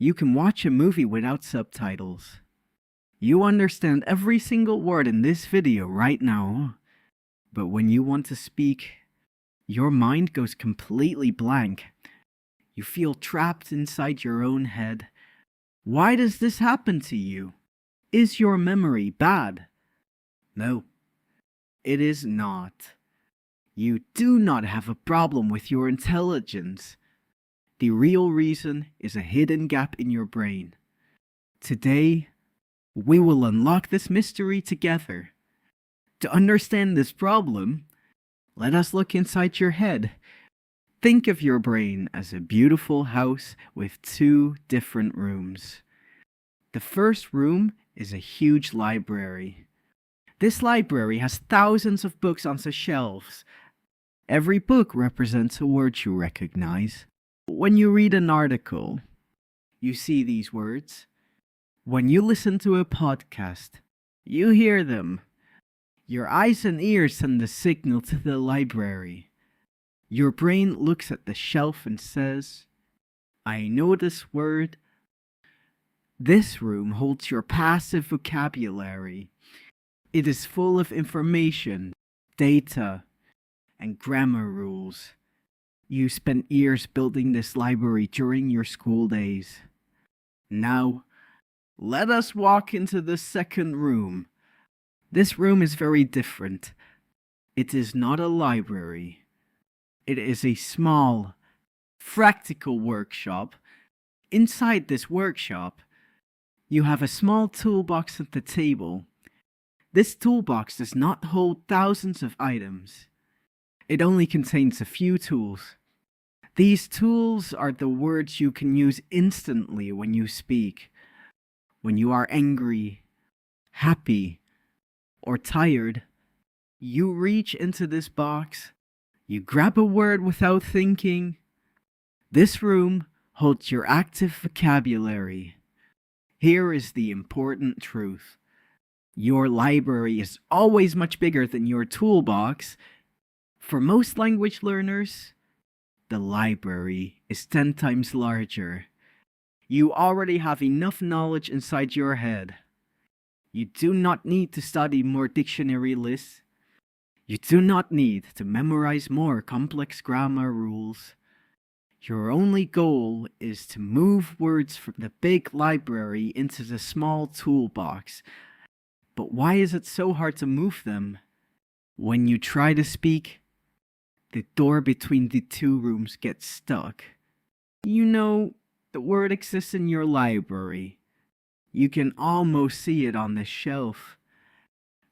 You can watch a movie without subtitles. You understand every single word in this video right now. But when you want to speak, your mind goes completely blank. You feel trapped inside your own head. Why does this happen to you? Is your memory bad? No, it is not. You do not have a problem with your intelligence. The real reason is a hidden gap in your brain. Today, we will unlock this mystery together. To understand this problem, let us look inside your head. Think of your brain as a beautiful house with two different rooms. The first room is a huge library. This library has thousands of books on the shelves. Every book represents a word you recognize. When you read an article, you see these words. When you listen to a podcast, you hear them. Your eyes and ears send the signal to the library. Your brain looks at the shelf and says, I know this word. This room holds your passive vocabulary. It is full of information, data, and grammar rules. You spent years building this library during your school days. Now, let us walk into the second room. This room is very different. It is not a library. It is a small, practical workshop. Inside this workshop, you have a small toolbox at the table. This toolbox does not hold thousands of items. It only contains a few tools. These tools are the words you can use instantly when you speak. When you are angry, happy, or tired, you reach into this box, you grab a word without thinking. This room holds your active vocabulary. Here is the important truth. Your library is always much bigger than your toolbox. For most language learners, the library is 10 times larger. You already have enough knowledge inside your head. You do not need to study more dictionary lists. You do not need to memorize more complex grammar rules. Your only goal is to move words from the big library into the small toolbox. But why is it so hard to move them? When you try to speak, the door between the two rooms gets stuck. You know, the word exists in your library. You can almost see it on the shelf.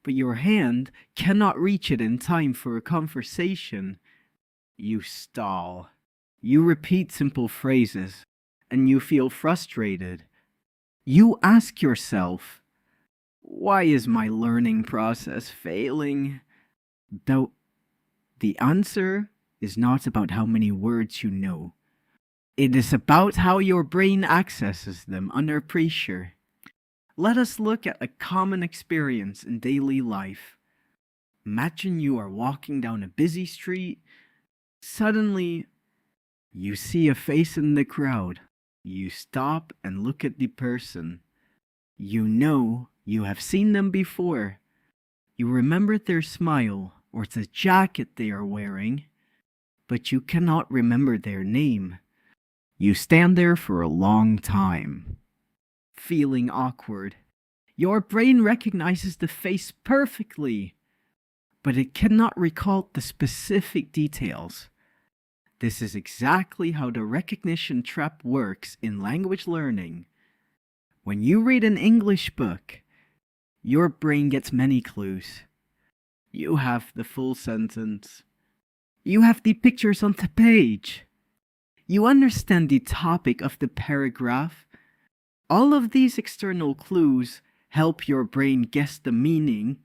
But your hand cannot reach it in time for a conversation. You stall. You repeat simple phrases, and you feel frustrated. You ask yourself, why is my learning process failing? Though the answer is not about how many words you know. It is about how your brain accesses them under pressure. Let us look at a common experience in daily life. Imagine you are walking down a busy street. Suddenly, you see a face in the crowd. You stop and look at the person. You know you have seen them before. You remember their smile or the jacket they are wearing, but you cannot remember their name. You stand there for a long time, feeling awkward. Your brain recognizes the face perfectly, but it cannot recall the specific details. This is exactly how the recognition trap works in language learning. When you read an English book, your brain gets many clues. You have the full sentence. You have the pictures on the page. You understand the topic of the paragraph. All of these external clues help your brain guess the meaning.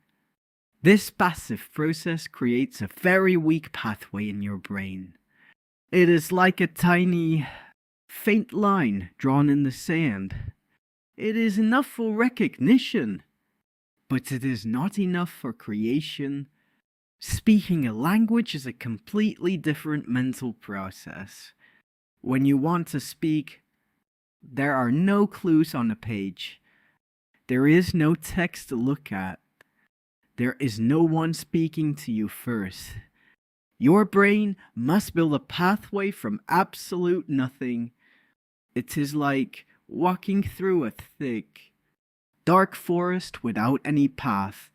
This passive process creates a very weak pathway in your brain. It is like a tiny, faint line drawn in the sand. It is enough for recognition, but it is not enough for creation. Speaking a language is a completely different mental process. When you want to speak, There are no clues on the page. There is no text to look at. There is no one speaking to you first. Your brain must build a pathway from absolute nothing. It is like walking through a thick, dark forest without any path.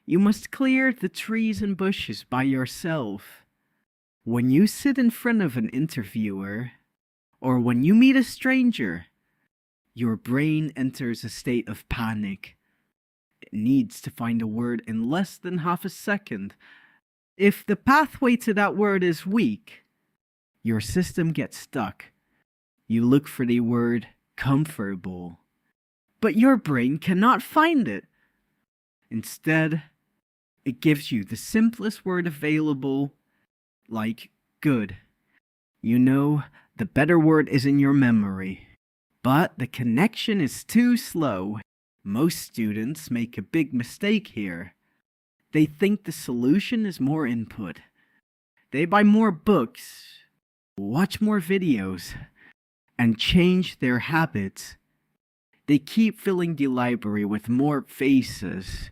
You must clear the trees and bushes by yourself. When you sit in front of an interviewer, or when you meet a stranger, your brain enters a state of panic. It needs to find a word in less than half a second. If the pathway to that word is weak, your system gets stuck. You look for the word comfortable, but your brain cannot find it. Instead, it gives you the simplest word available, like good. You know, the better word is in your memory, but the connection is too slow. Most students make a big mistake here. They think the solution is more input. They buy more books, watch more videos, and change their habits. They keep filling the library with more faces,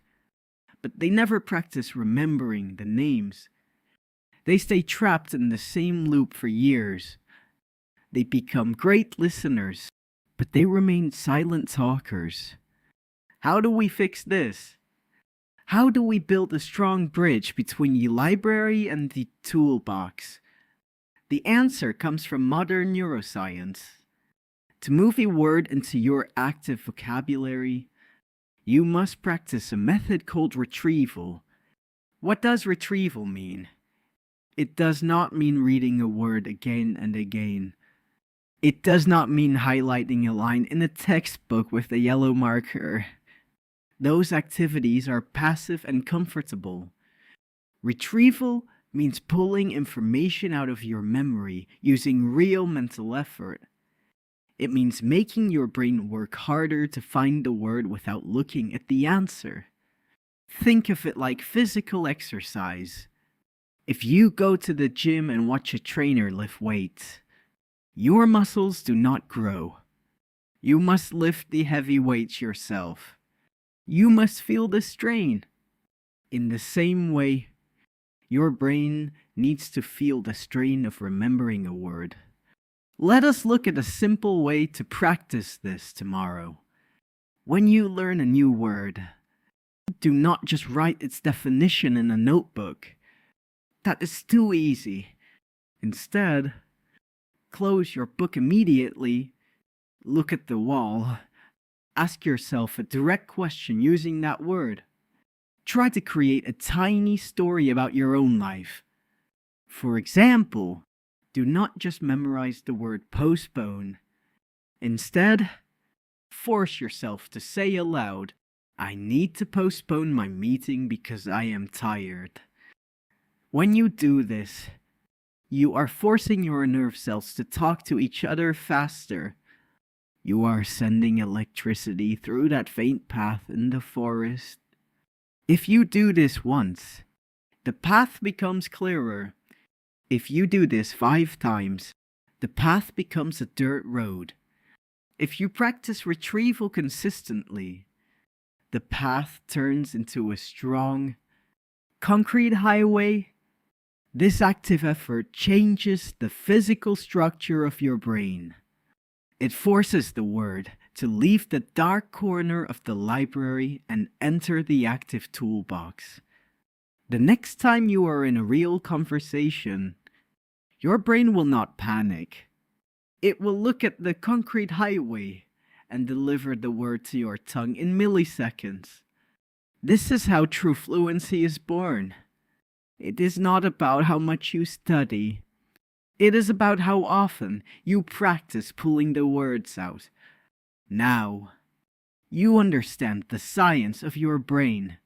but they never practice remembering the names. They stay trapped in the same loop for years. They become great listeners, but they remain silent talkers. How do we fix this? How do we build a strong bridge between the library and the toolbox? The answer comes from modern neuroscience. To move a word into your active vocabulary, you must practice a method called retrieval. What does retrieval mean? It does not mean reading a word again and again. It does not mean highlighting a line in a textbook with a yellow marker. Those activities are passive and comfortable. Retrieval means pulling information out of your memory using real mental effort. It means making your brain work harder to find the word without looking at the answer. Think of it like physical exercise. If you go to the gym and watch a trainer lift weights, your muscles do not grow. You must lift the heavy weights yourself. You must feel the strain. In the same way, your brain needs to feel the strain of remembering a word. Let us look at a simple way to practice this tomorrow. When you learn a new word, do not just write its definition in a notebook. That is too easy. Instead, close your book immediately, look at the wall, ask yourself a direct question using that word. Try to create a tiny story about your own life. For example, do not just memorize the word postpone. Instead, force yourself to say aloud, I need to postpone my meeting because I am tired. When you do this, you are forcing your nerve cells to talk to each other faster. You are sending electricity through that faint path in the forest. If you do this once, the path becomes clearer. If you do this 5 times, the path becomes a dirt road. If you practice retrieval consistently, the path turns into a strong, concrete highway. This active effort changes the physical structure of your brain. It forces the word to leave the dark corner of the library and enter the active toolbox. The next time you are in a real conversation, your brain will not panic. It will look at the concrete highway and deliver the word to your tongue in milliseconds. This is how true fluency is born. It is not about how much you study. It is about how often you practice pulling the words out. Now, you understand the science of your brain.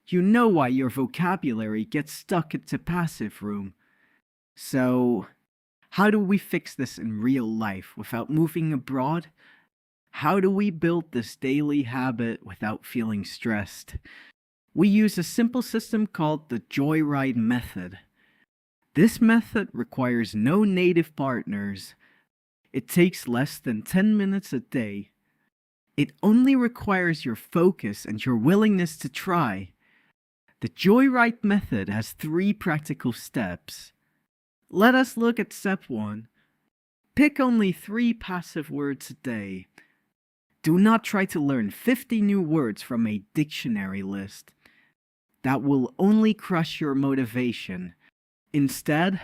You know why your vocabulary gets stuck at the passive room. So, how do we fix this in real life without moving abroad? How do we build this daily habit without feeling stressed? We use a simple system called the Joyride method. This method requires no native partners. It takes less than 10 minutes a day. It only requires your focus and your willingness to try. The Joyride method has 3 practical steps. Let us look at step 1. Pick only 3 passive words a day. Do not try to learn 50 new words from a dictionary list. That will only crush your motivation. Instead,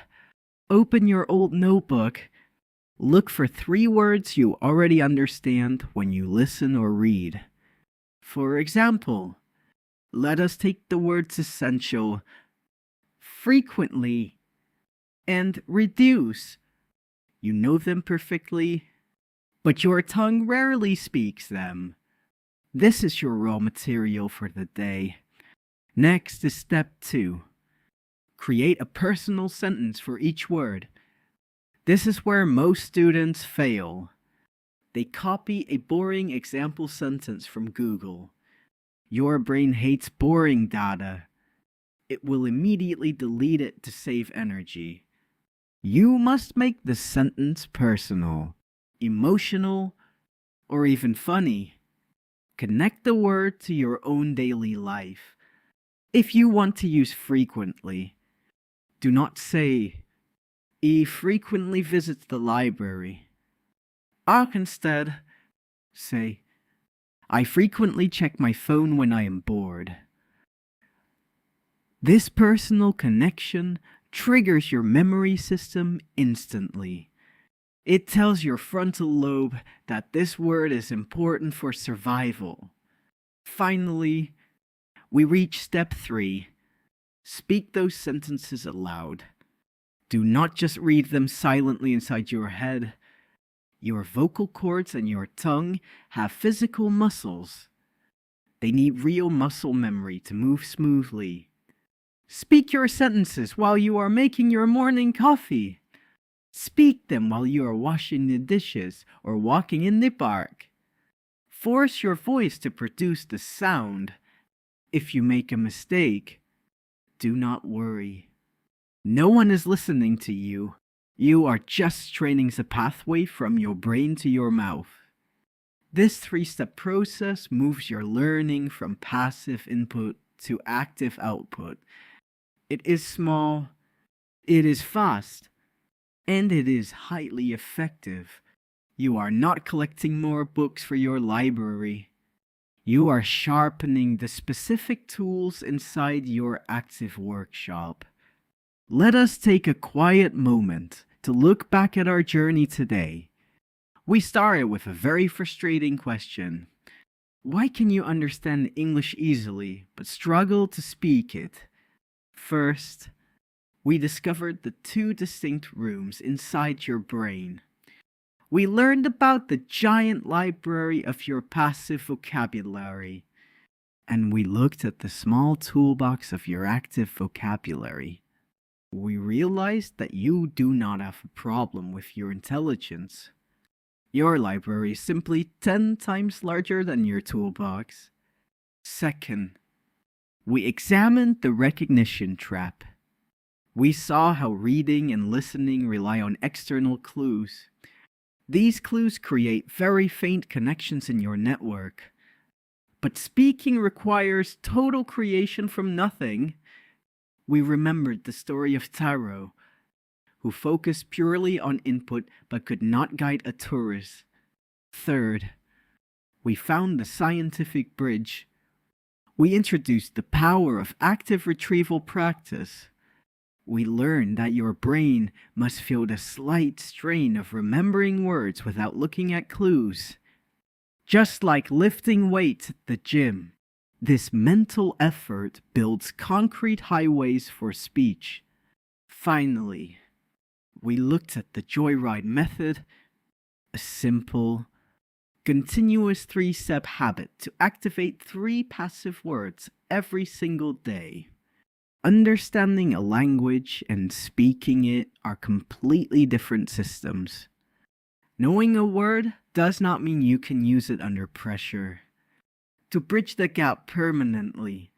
open your old notebook. Look for 3 words you already understand when you listen or read. For example, let us take the words essential, frequently, and reduce. You know them perfectly, but your tongue rarely speaks them. This is your raw material for the day. Next is step 2. Create a personal sentence for each word. This is where most students fail. They copy a boring example sentence from Google. Your brain hates boring data. It will immediately delete it to save energy. You must make the sentence personal, emotional, or even funny. Connect the word to your own daily life. If you want to use frequently, do not say, "He frequently visits the library." Instead, say, "I frequently check my phone when I am bored." This personal connection triggers your memory system instantly. It tells your frontal lobe that this word is important for survival. Finally, we reach step 3. Speak those sentences aloud. Do not just read them silently inside your head. Your vocal cords and your tongue have physical muscles. They need real muscle memory to move smoothly. Speak your sentences while you are making your morning coffee. Speak them while you are washing the dishes or walking in the park. Force your voice to produce the sound. If you make a mistake, do not worry. No one is listening to you. You are just training the pathway from your brain to your mouth. This 3-step process moves your learning from passive input to active output. It is small, it is fast, and it is highly effective. You are not collecting more books for your library. You are sharpening the specific tools inside your active workshop. Let us take a quiet moment to look back at our journey today. We started with a very frustrating question. Why can you understand English easily but struggle to speak it? First, we discovered the 2 distinct rooms inside your brain. We learned about the giant library of your passive vocabulary, and we looked at the small toolbox of your active vocabulary. We realized that you do not have a problem with your intelligence. Your library is simply 10 times larger than your toolbox. Second, we examined the recognition trap. We saw how reading and listening rely on external clues. These clues create very faint connections in your network. But speaking requires total creation from nothing. We remembered the story of Taro, who focused purely on input but could not guide a tourist. Third, we found the scientific bridge. We introduced the power of active retrieval practice. We learned that your brain must feel the slight strain of remembering words without looking at clues. Just like lifting weights at the gym, this mental effort builds concrete highways for speech. Finally, we looked at the Joyride method, a simple, continuous 3-step habit to activate 3 passive words every single day. Understanding a language and speaking it are completely different systems. Knowing a word does not mean you can use it under pressure. To bridge the gap permanently,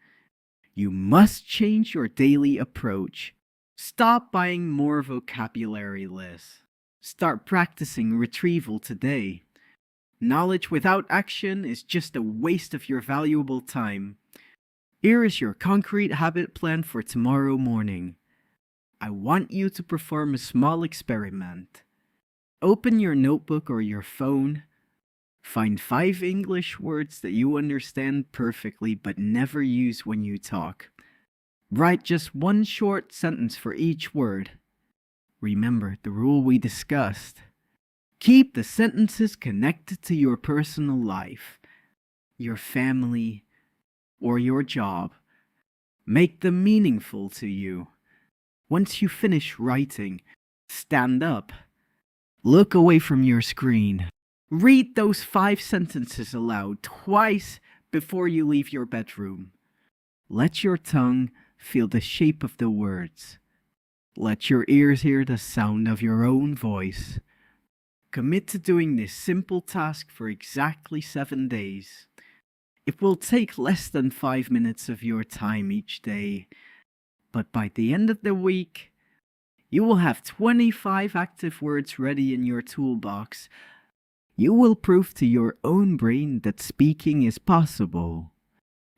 you must change your daily approach. Stop buying more vocabulary lists. Start practicing retrieval today. Knowledge without action is just a waste of your valuable time. Here is your concrete habit plan for tomorrow morning. I want you to perform a small experiment. Open your notebook or your phone. Find 5 English words that you understand perfectly but never use when you talk. Write just one short sentence for each word. Remember the rule we discussed. Keep the sentences connected to your personal life, your family, or your job. Make them meaningful to you. Once you finish writing, stand up. Look away from your screen. Read those 5 sentences aloud twice before you leave your bedroom. Let your tongue feel the shape of the words. Let your ears hear the sound of your own voice. Commit to doing this simple task for exactly 7 days. It will take less than 5 minutes of your time each day, but by the end of the week, you will have 25 active words ready in your toolbox. You will prove to your own brain that speaking is possible.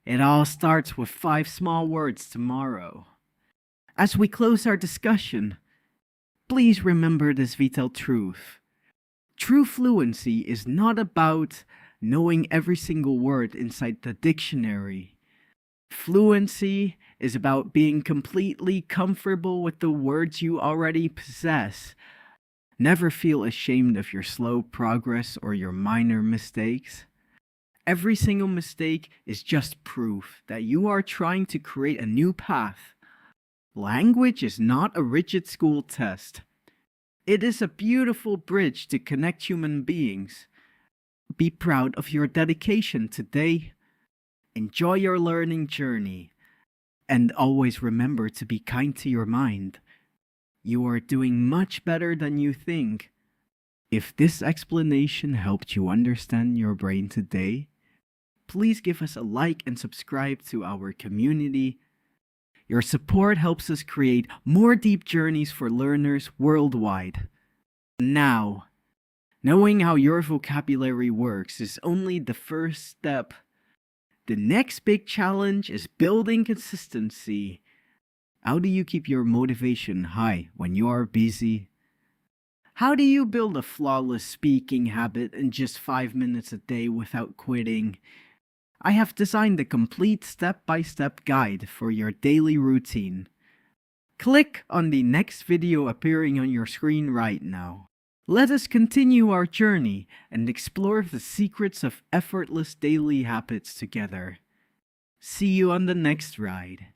It all starts with 5 small words tomorrow. As we close our discussion, please remember this vital truth. True fluency is not about knowing every single word inside the dictionary. Fluency is about being completely comfortable with the words you already possess. Never feel ashamed of your slow progress or your minor mistakes. Every single mistake is just proof that you are trying to create a new path. Language is not a rigid school test. It is a beautiful bridge to connect human beings. Be proud of your dedication today. Enjoy your learning journey. And always remember to be kind to your mind. You are doing much better than you think. If this explanation helped you understand your brain today, please give us a like and subscribe to our community. Your support helps us create more deep journeys for learners worldwide. Now, knowing how your vocabulary works is only the first step. The next big challenge is building consistency. How do you keep your motivation high when you are busy? How do you build a flawless speaking habit in just 5 minutes a day without quitting? I have designed a complete step-by-step guide for your daily routine. Click on the next video appearing on your screen right now. Let us continue our journey and explore the secrets of effortless daily habits together. See you on the next ride.